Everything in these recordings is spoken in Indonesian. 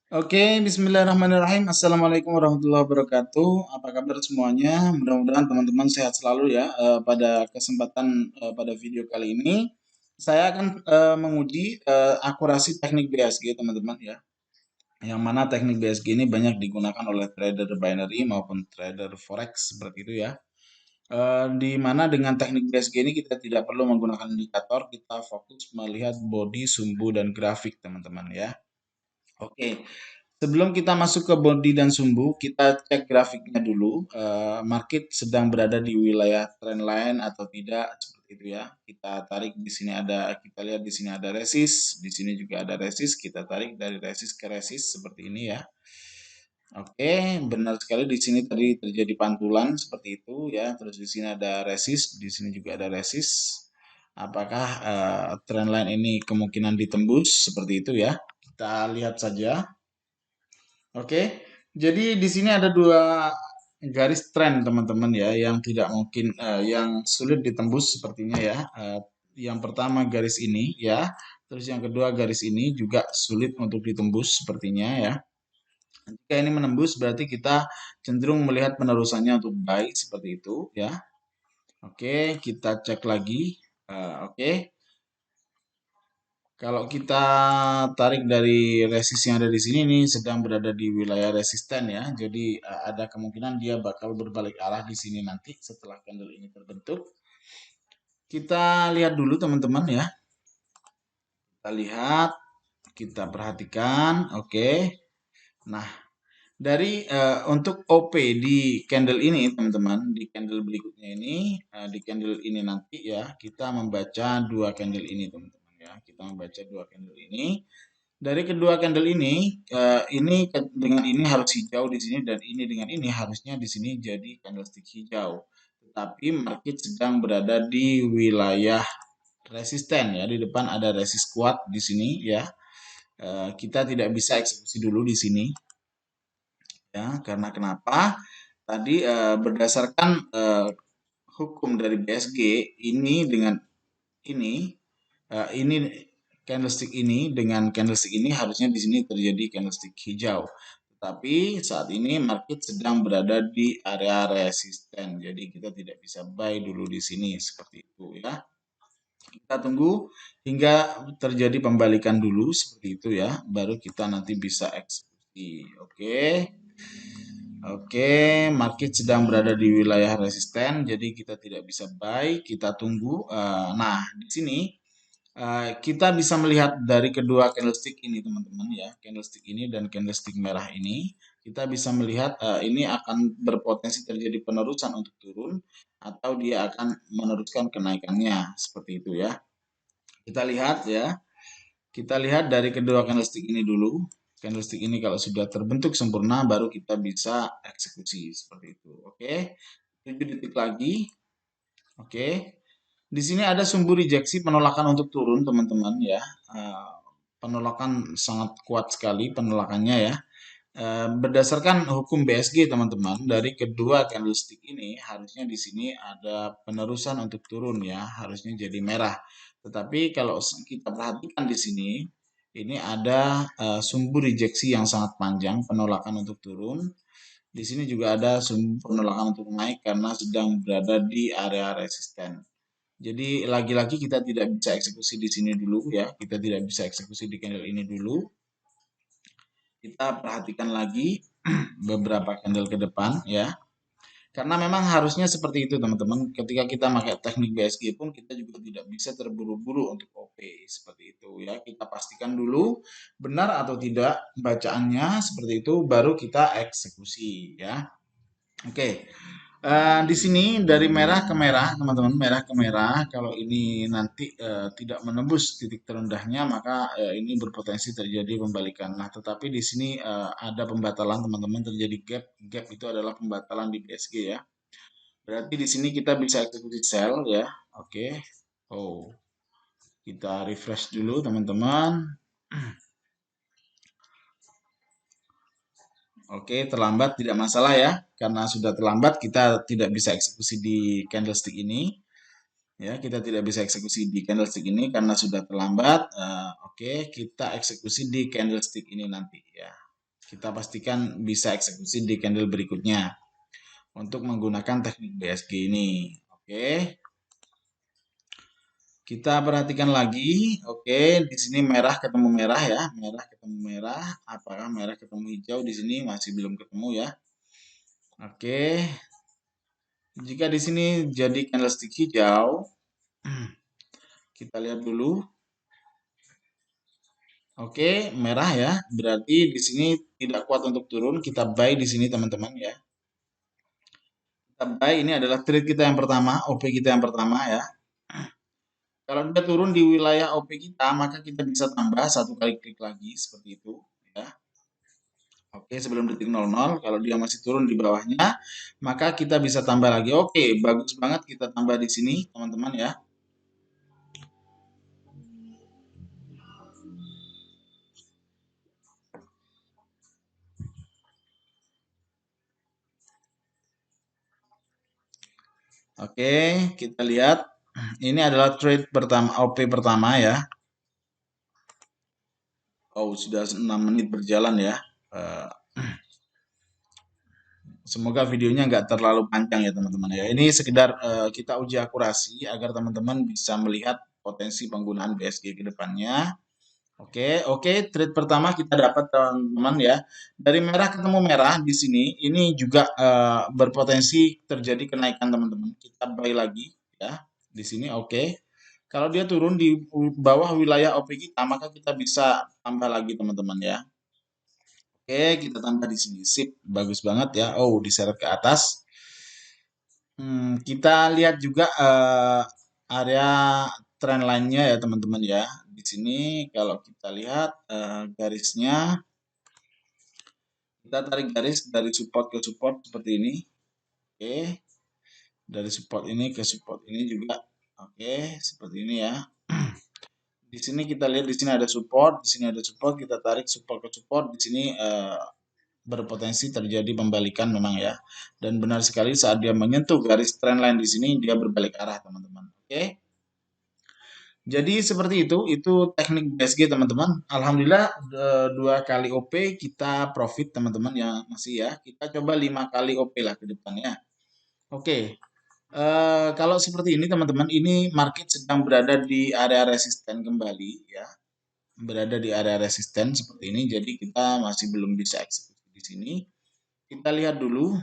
Oke, bismillahirrahmanirrahim. Assalamualaikum warahmatullahi wabarakatuh. Apa kabar semuanya? Mudah-mudahan teman-teman sehat selalu ya. Pada kesempatan pada video kali ini, saya akan menguji akurasi teknik BSG teman-teman ya. Yang mana teknik BSG ini banyak digunakan oleh trader binary maupun trader forex seperti itu ya. Di mana dengan teknik BSG ini kita tidak perlu menggunakan indikator, kita fokus melihat body, sumbu, dan grafik teman-teman ya. Oke, sebelum kita masuk ke body dan sumbu, kita cek grafiknya dulu. Market sedang berada di wilayah trendline atau tidak, seperti itu ya. Kita tarik di sini kita lihat di sini ada resist, di sini juga ada resist. Kita tarik dari resist ke resist seperti ini ya. Oke, benar sekali di sini tadi terjadi pantulan seperti itu ya. Terus di sini ada resist, di sini juga ada resist. Apakah trendline ini kemungkinan ditembus seperti itu ya? Kita lihat saja. Oke, jadi di sini ada dua garis tren teman-teman ya, yang tidak mungkin, yang sulit ditembus sepertinya ya. Yang pertama garis ini ya, terus yang kedua garis ini juga sulit untuk ditembus sepertinya ya. Jika ini menembus berarti kita cenderung melihat penerusannya untuk buy seperti itu ya. Oke, kita cek lagi. Oke, kalau kita tarik dari resist yang ada di sini nih sedang berada di wilayah resisten ya. Jadi ada kemungkinan dia bakal berbalik arah di sini nanti setelah candle ini terbentuk. Kita lihat dulu teman-teman ya. Kita lihat, kita perhatikan, oke. Nah, dari untuk OP di candle ini teman-teman, di candle berikutnya ini, di candle ini nanti ya, kita membaca dua candle ini teman-teman ya. Kita membaca dua candle ini. Dari kedua candle ini dengan ini harus hijau di sini dan ini dengan ini harusnya di sini jadi candlestick hijau. Tetapi market sedang berada di wilayah resisten ya. Di depan ada resist kuat di sini ya. Kita tidak bisa eksekusi dulu di sini ya. Karena kenapa? Tadi berdasarkan hukum dari BSG ini dengan ini ini candlestick ini dengan candlestick ini harusnya di sini terjadi candlestick hijau. Tetapi saat ini market sedang berada di area resisten. Jadi kita tidak bisa buy dulu di sini seperti itu ya. Kita tunggu hingga terjadi pembalikan dulu seperti itu ya. Baru kita nanti bisa eksekusi. Oke. Oke, market sedang berada di wilayah resisten, jadi kita tidak bisa buy, kita tunggu. Nah, di sini kita bisa melihat dari kedua candlestick ini teman-teman ya, candlestick ini dan candlestick merah ini, kita bisa melihat ini akan berpotensi terjadi penerusan untuk turun atau dia akan meneruskan kenaikannya seperti itu ya. Kita lihat ya, kita lihat dari kedua candlestick ini dulu. Candlestick ini kalau sudah terbentuk sempurna baru kita bisa eksekusi seperti itu. Oke. 7 detik lagi. Oke. Di sini ada sumbu rejeksi penolakan untuk turun, teman-teman ya. Penolakan sangat kuat sekali penolakannya ya. Berdasarkan hukum BSG, teman-teman, dari kedua candlestick ini harusnya di sini ada penerusan untuk turun ya, harusnya jadi merah. Tetapi kalau kita perhatikan di sini, ini ada sumbu rejeksi yang sangat panjang, penolakan untuk turun. Di sini juga ada sumbu penolakan untuk naik karena sedang berada di area resisten. Jadi lagi-lagi kita tidak bisa eksekusi di sini dulu ya, kita tidak bisa eksekusi di candle ini dulu. Kita perhatikan lagi beberapa candle ke depan ya. Karena memang harusnya seperti itu teman-teman. Ketika kita pakai teknik BSG pun kita juga tidak bisa terburu-buru untuk OP seperti itu ya. Kita pastikan dulu benar atau tidak bacaannya seperti itu baru kita eksekusi ya. Oke. Di sini dari merah ke merah, teman-teman, merah ke merah. Kalau ini nanti tidak menembus titik terendahnya, maka ini berpotensi terjadi pembalikan. Nah, tetapi di sini ada pembatalan, teman-teman, terjadi gap. Gap itu adalah pembatalan di BSG ya. Berarti di sini kita bisa eksekusi sell ya. Oke. Oh, kita refresh dulu, teman-teman. Oke, terlambat tidak masalah ya. Karena sudah terlambat, kita tidak bisa eksekusi di candlestick ini. Ya, kita tidak bisa eksekusi di candlestick ini karena sudah terlambat. Oke, kita eksekusi di candlestick ini nanti ya. kita pastikan bisa eksekusi di candle berikutnya untuk menggunakan teknik BSG ini. Oke. Kita perhatikan lagi. Oke, di sini merah ketemu merah ya, merah ketemu merah. Apakah merah ketemu hijau di sini masih belum ketemu ya. Oke. Jika di sini jadi candlestick hijau, kita lihat dulu. Oke, merah ya. Berarti di sini tidak kuat untuk turun. Kita buy di sini teman-teman ya. Kita buy, ini adalah trade kita yang pertama, OP kita yang pertama ya. Kalau dia turun di wilayah OP kita, maka kita bisa tambah satu kali klik lagi seperti itu ya. Oke, sebelum detik 00, kalau dia masih turun di bawahnya, maka kita bisa tambah lagi. Oke, bagus banget kita tambah di sini, teman-teman ya. Oke, kita lihat. Ini adalah trade pertama, OP pertama ya. Oh, sudah 6 menit berjalan ya. Semoga videonya nggak terlalu panjang ya teman-teman ya. Ini sekedar kita uji akurasi agar teman-teman bisa melihat potensi penggunaan BSG ke depannya. Oke, trade pertama kita dapat teman-teman ya. Dari merah ketemu merah di sini, ini juga berpotensi terjadi kenaikan teman-teman. Kita buy lagi ya di sini. Oke. Kalau dia turun di bawah wilayah OP kita, maka kita bisa tambah lagi teman-teman ya. Oke, kita tambah di sini. Sip, bagus banget ya. Oh, diseret ke atas. Kita lihat juga area trend line-nya ya teman-teman ya. Di sini kalau kita lihat garisnya, kita tarik garis dari support ke support seperti ini. Oke, dari support ini ke support ini juga. Oke, seperti ini ya. Di sini kita lihat di sini ada support, di sini ada support, kita tarik support ke support. Di sini berpotensi terjadi pembalikan memang ya. Dan benar sekali saat dia menyentuh garis trendline di sini dia berbalik arah teman-teman. Oke. Jadi seperti itu teknik BSG teman-teman. Alhamdulillah 2 kali OP kita profit teman-teman ya masih ya. Kita coba 5 kali OP lah ke depannya. Oke. Kalau seperti ini teman-teman, ini market sedang berada di area resisten kembali ya. Berada di area resisten seperti ini. Jadi kita masih belum bisa eksekusi di sini. Kita lihat dulu.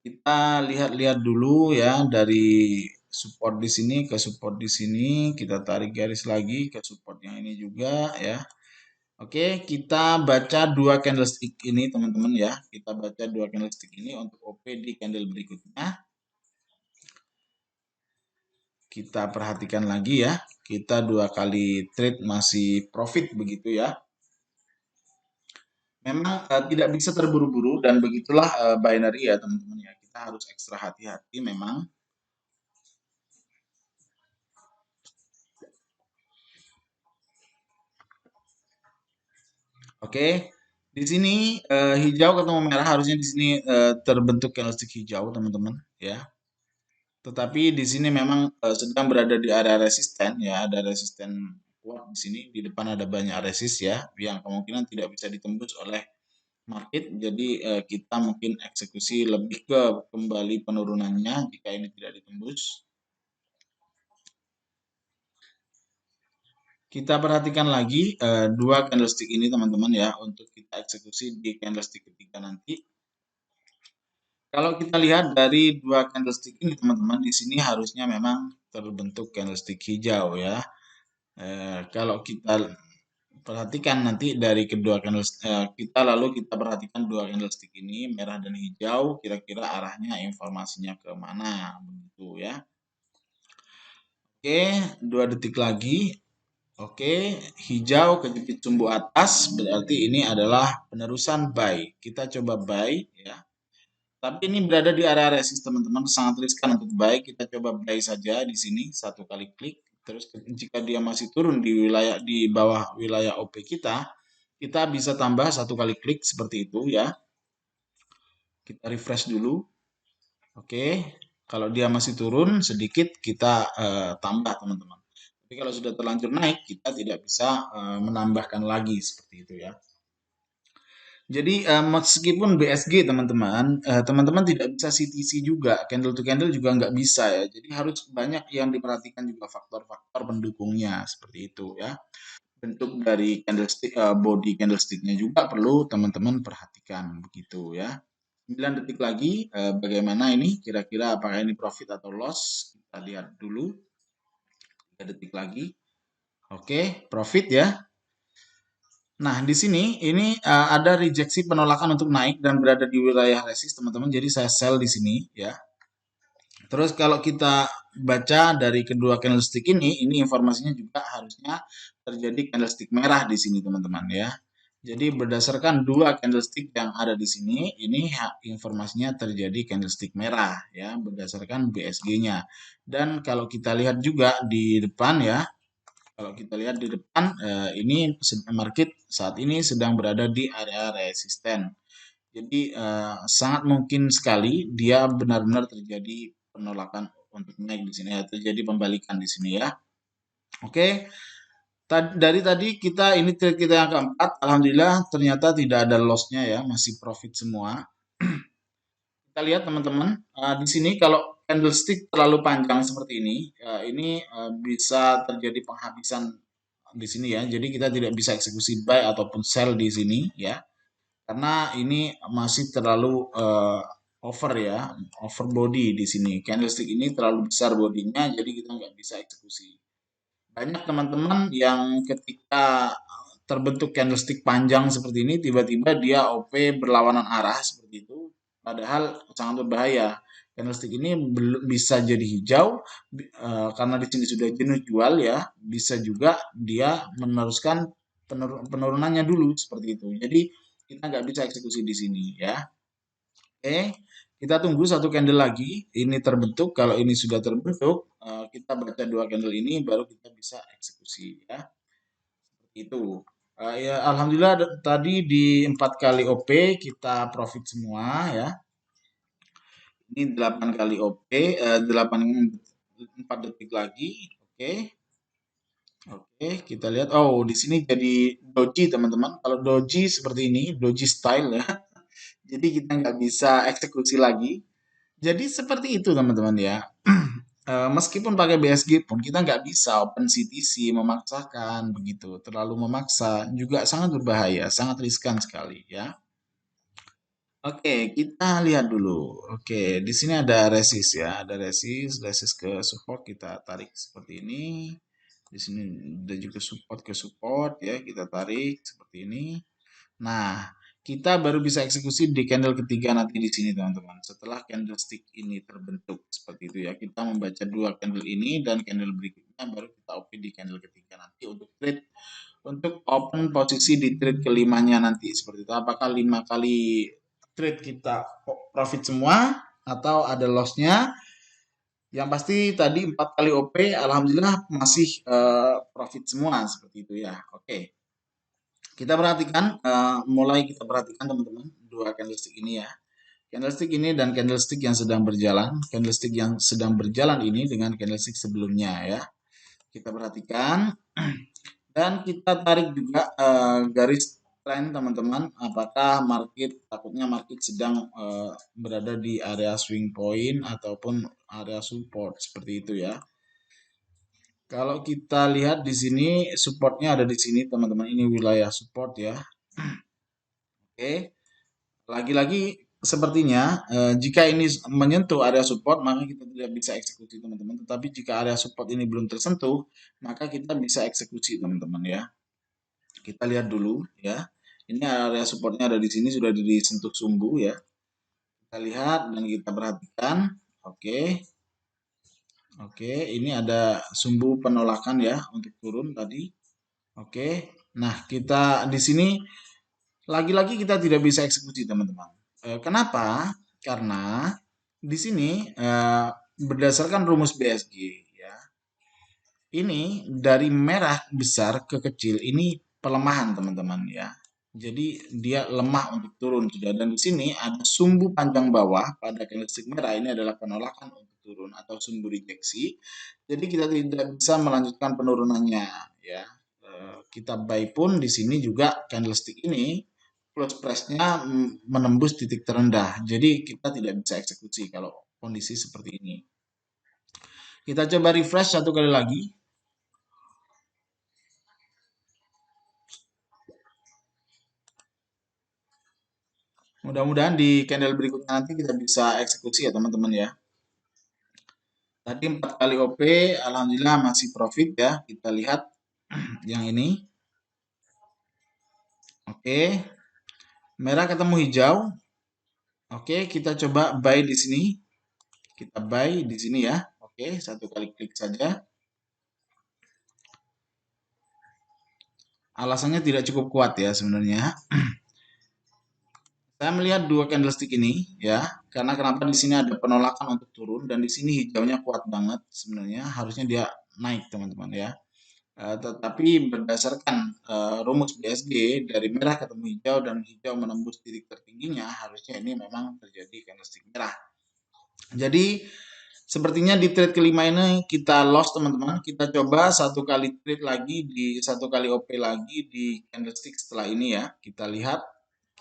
Kita lihat-lihat dulu ya dari support di sini ke support di sini, kita tarik garis lagi ke support yang ini juga ya. Oke, kita baca 2 candlestick ini teman-teman ya. Kita baca 2 candlestick ini untuk OP di candle berikutnya. Kita perhatikan lagi ya. Kita 2 kali trade masih profit begitu ya. Memang tidak bisa terburu-buru dan begitulah binary ya teman-teman ya. Kita harus ekstra hati-hati memang. Oke, di sini hijau ketemu merah harusnya di sini terbentuk candlestick hijau teman-teman ya. Tetapi di sini memang sedang berada di area resisten ya, ada resisten kuat di sini. Di depan ada banyak resist ya, yang kemungkinan tidak bisa ditembus oleh market. Jadi kita mungkin eksekusi lebih ke kembali penurunannya jika ini tidak ditembus. Kita perhatikan lagi 2 candlestick ini teman-teman ya untuk kita eksekusi di candlestick ketiga nanti. Kalau kita lihat dari 2 candlestick ini teman-teman, di sini harusnya memang terbentuk candlestick hijau ya. Kalau kita perhatikan nanti dari kedua candlestick, kita perhatikan 2 candlestick ini merah dan hijau, kira-kira arahnya informasinya ke mana begitu ya. Oke, 2 detik lagi. Oke, hijau kejepit sumbu atas berarti ini adalah penerusan buy. Kita coba buy ya. Tapi ini berada di area resist teman-teman, sangat riskan untuk buy. Kita coba buy saja di sini 1 kali klik. Terus jika dia masih turun di bawah wilayah OP kita bisa tambah 1 kali klik seperti itu ya. Kita refresh dulu. Oke, kalau dia masih turun sedikit kita tambah teman-teman. Tapi kalau sudah terlanjur naik, kita tidak bisa menambahkan lagi seperti itu ya. Jadi meskipun BSG teman-teman, teman-teman tidak bisa CTC juga, candle to candle juga nggak bisa ya. Jadi harus banyak yang diperhatikan juga faktor-faktor pendukungnya seperti itu ya. Bentuk dari candlestick, body candlesticknya juga perlu teman-teman perhatikan begitu ya. 9 detik lagi, bagaimana ini kira-kira apakah ini profit atau loss? Kita lihat dulu. 3 detik lagi. Oke, profit ya. Nah, di sini ini ada rejeksi penolakan untuk naik dan berada di wilayah resist, teman-teman. Jadi saya sell di sini ya. Terus kalau kita baca dari kedua candlestick ini informasinya juga harusnya terjadi candlestick merah di sini, teman-teman ya. Jadi berdasarkan dua candlestick yang ada di sini, ini informasinya terjadi candlestick merah ya, berdasarkan BSG-nya. Dan kalau kita lihat juga di depan ya, kalau kita lihat di depan, ini market saat ini sedang berada di area resisten. Jadi sangat mungkin sekali dia benar-benar terjadi penolakan untuk naik di sini ya, terjadi pembalikan di sini ya. Oke, dari tadi kita ini trade kita yang keempat, alhamdulillah ternyata tidak ada loss-nya ya, masih profit semua. Kita lihat teman-teman, di sini kalau candlestick terlalu panjang seperti ini bisa terjadi penghabisan di sini ya. Jadi kita tidak bisa eksekusi buy ataupun sell di sini ya. Karena ini masih terlalu over ya, over body di sini. Candlestick ini terlalu besar bodinya, jadi kita nggak bisa eksekusi. Banyak teman-teman yang ketika terbentuk candlestick panjang seperti ini, tiba-tiba dia OP berlawanan arah seperti itu, padahal sangat berbahaya. Candlestick ini belum bisa jadi hijau karena di sini sudah jenuh jual ya, bisa juga dia meneruskan penurunannya dulu seperti itu. Jadi kita nggak bisa eksekusi di sini ya. Oke, kita tunggu satu candle lagi. Ini terbentuk. Kalau ini sudah terbentuk, kita baca dua candle ini, baru kita bisa eksekusi ya. Seperti itu. Ya, alhamdulillah tadi di 4 kali OP kita profit semua ya. Ini 8 kali OP, 8 4 detik lagi. Oke. Oke, kita lihat. Oh, di sini jadi doji teman-teman. Kalau doji seperti ini, doji style ya. Jadi kita nggak bisa eksekusi lagi. Jadi seperti itu teman-teman ya. Meskipun pakai BSG pun kita nggak bisa open CTC memaksakan begitu. Terlalu memaksa juga sangat berbahaya, sangat riskan sekali ya. Oke, kita lihat dulu. Oke, di sini ada resist ya, ada resist ke support kita tarik seperti ini. Di sini ada juga support ke support ya, kita tarik seperti ini. Nah, kita baru bisa eksekusi di candle ketiga nanti di sini teman-teman. Setelah candlestick ini terbentuk seperti itu ya. Kita membaca dua candle ini dan candle berikutnya baru kita open di candle ketiga nanti untuk trade, untuk open posisi di trade kelimanya nanti seperti itu. Apakah 5 kali trade kita profit semua atau ada lossnya? Yang pasti tadi 4 kali OP alhamdulillah masih profit semua seperti itu ya. Oke. Kita perhatikan, mulai kita perhatikan teman-teman, dua candlestick ini ya. Candlestick ini dan candlestick yang sedang berjalan. Candlestick yang sedang berjalan ini dengan candlestick sebelumnya ya. Kita perhatikan. Dan kita tarik juga garis trend teman-teman. Apakah market, takutnya market sedang berada di area swing point ataupun area support seperti itu ya. Kalau kita lihat di sini supportnya ada di sini teman-teman. Ini wilayah support ya. Oke, lagi-lagi sepertinya jika ini menyentuh area support maka kita tidak bisa eksekusi teman-teman. Tetapi jika area support ini belum tersentuh maka kita bisa eksekusi teman-teman ya. Kita lihat dulu ya. Ini area supportnya ada di sini sudah disentuh sumbu ya. Kita lihat dan kita perhatikan. Oke. Oke, ini ada sumbu penolakan ya untuk turun tadi. Oke. Nah, kita di sini lagi-lagi kita tidak bisa eksekusi teman-teman. Kenapa? Karena di sini berdasarkan rumus BSG ya, ini dari merah besar ke kecil ini pelemahan teman-teman ya. Jadi dia lemah untuk turun sudah. Dan di sini ada sumbu panjang bawah pada candlestick merah ini adalah penolakan untuk turun atau sumbu rejeksi. Jadi kita tidak bisa melanjutkan penurunannya ya. Kita buy pun di sini juga candlestick ini close price-nya menembus titik terendah. Jadi kita tidak bisa eksekusi kalau kondisi seperti ini. Kita coba refresh satu kali lagi. Mudah-mudahan di candle berikutnya nanti kita bisa eksekusi ya teman-teman ya. Tadi 4 kali OP, alhamdulillah masih profit ya. Kita lihat yang ini. Oke. Merah ketemu hijau. Oke, kita coba buy di sini. Kita buy di sini ya. Oke, satu kali klik saja. Alasannya tidak cukup kuat ya sebenarnya. Saya melihat dua candlestick ini ya, karena kenapa di sini ada penolakan untuk turun dan di sini hijaunya kuat banget sebenarnya, harusnya dia naik teman-teman ya. Tetapi berdasarkan rumus BSG dari merah ketemu hijau dan hijau menembus titik tertingginya, harusnya ini memang terjadi candlestick merah. Jadi sepertinya di trade kelima ini kita loss teman-teman. Kita coba satu kali trade lagi di satu kali OP lagi di candlestick setelah ini ya. Kita lihat,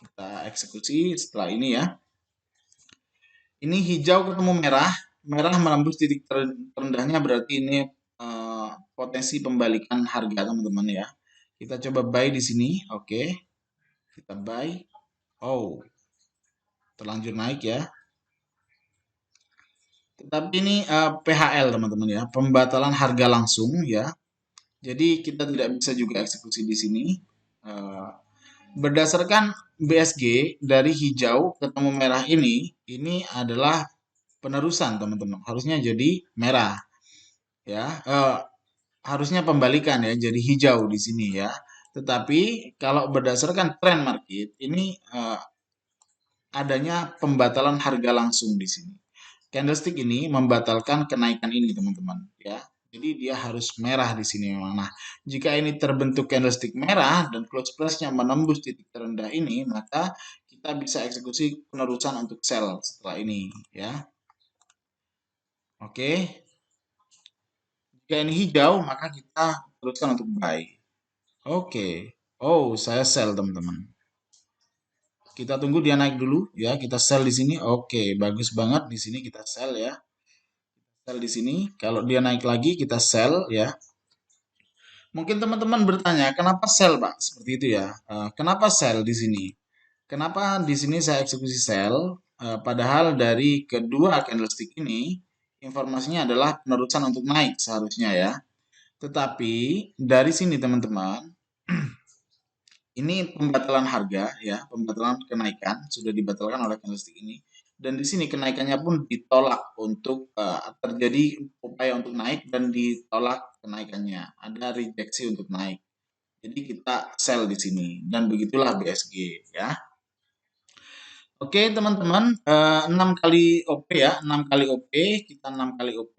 kita eksekusi setelah ini ya. Ini hijau ketemu merah, merah menembus titik terendahnya berarti ini potensi pembalikan harga teman-teman ya. Kita coba buy di sini, oke. Kita buy. Oh, terlanjur naik ya. Tetapi ini PHL teman-teman ya, pembatalan harga langsung ya. Jadi kita tidak bisa juga eksekusi di sini. Berdasarkan BSG dari hijau ketemu merah ini adalah penerusan teman-teman. Harusnya jadi merah ya. Harusnya pembalikan ya, jadi hijau di sini ya. Tetapi kalau berdasarkan tren market ini adanya pembatalan harga langsung di sini. Candlestick ini membatalkan kenaikan ini teman-teman ya. Jadi dia harus merah di sini memang. Nah, jika ini terbentuk candlestick merah dan close price-nya menembus titik terendah ini, maka kita bisa eksekusi penerusan untuk sell setelah ini ya. Oke. Jika ini hijau, maka kita teruskan untuk buy. Oke. Oh, saya sell teman-teman. Kita tunggu dia naik dulu ya. Kita sell di sini. Oke, bagus banget di sini kita sell ya. Sell di sini. Kalau dia naik lagi kita sell ya. Mungkin teman-teman bertanya, kenapa sell, Pak? Seperti itu ya. Kenapa sell di sini? Kenapa di sini saya eksekusi sell? Padahal dari kedua candlestick ini informasinya adalah penerusan untuk naik seharusnya ya. Tetapi dari sini teman-teman, ini pembatalan harga ya, pembatalan kenaikan sudah dibatalkan oleh candlestick ini. Dan di sini kenaikannya pun ditolak untuk terjadi upaya untuk naik dan ditolak kenaikannya. Ada rejeksi untuk naik. Jadi kita sell di sini dan begitulah BSG ya. Oke teman-teman, 6 kali OP ya, 6 kali OP, kita 6 kali OP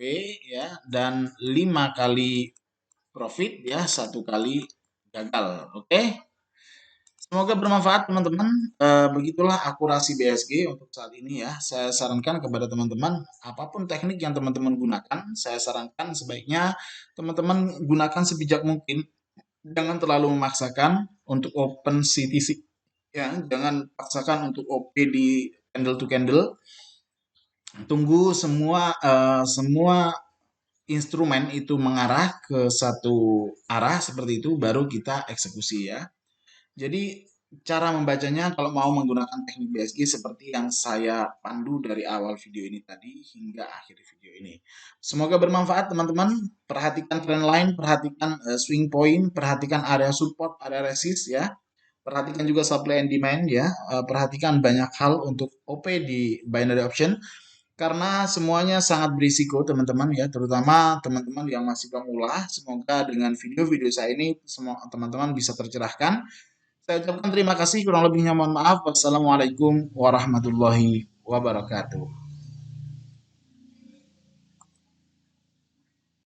ya, dan 5 kali profit ya, 1 kali gagal. Oke. Semoga bermanfaat teman-teman. Begitulah akurasi BSG untuk saat ini ya. Saya sarankan kepada teman-teman, apapun teknik yang teman-teman gunakan, saya sarankan sebaiknya teman-teman gunakan sebijak mungkin. Jangan terlalu memaksakan untuk open CTC ya, jangan paksakan untuk OP di candle to candle. Tunggu semua instrumen itu mengarah ke satu arah seperti itu baru kita eksekusi ya. Jadi cara membacanya kalau mau menggunakan teknik BSG seperti yang saya pandu dari awal video ini tadi hingga akhir video ini. Semoga bermanfaat teman-teman. Perhatikan trend line, perhatikan swing point, perhatikan area support, area resist ya. Perhatikan juga supply and demand ya. Perhatikan banyak hal untuk OP di binary option karena semuanya sangat berisiko teman-teman ya, terutama teman-teman yang masih pemula. Semoga dengan video-video saya ini semua teman-teman bisa tercerahkan. Saya ucapkan terima kasih, kurang lebihnya mohon maaf. Wassalamualaikum warahmatullahi wabarakatuh.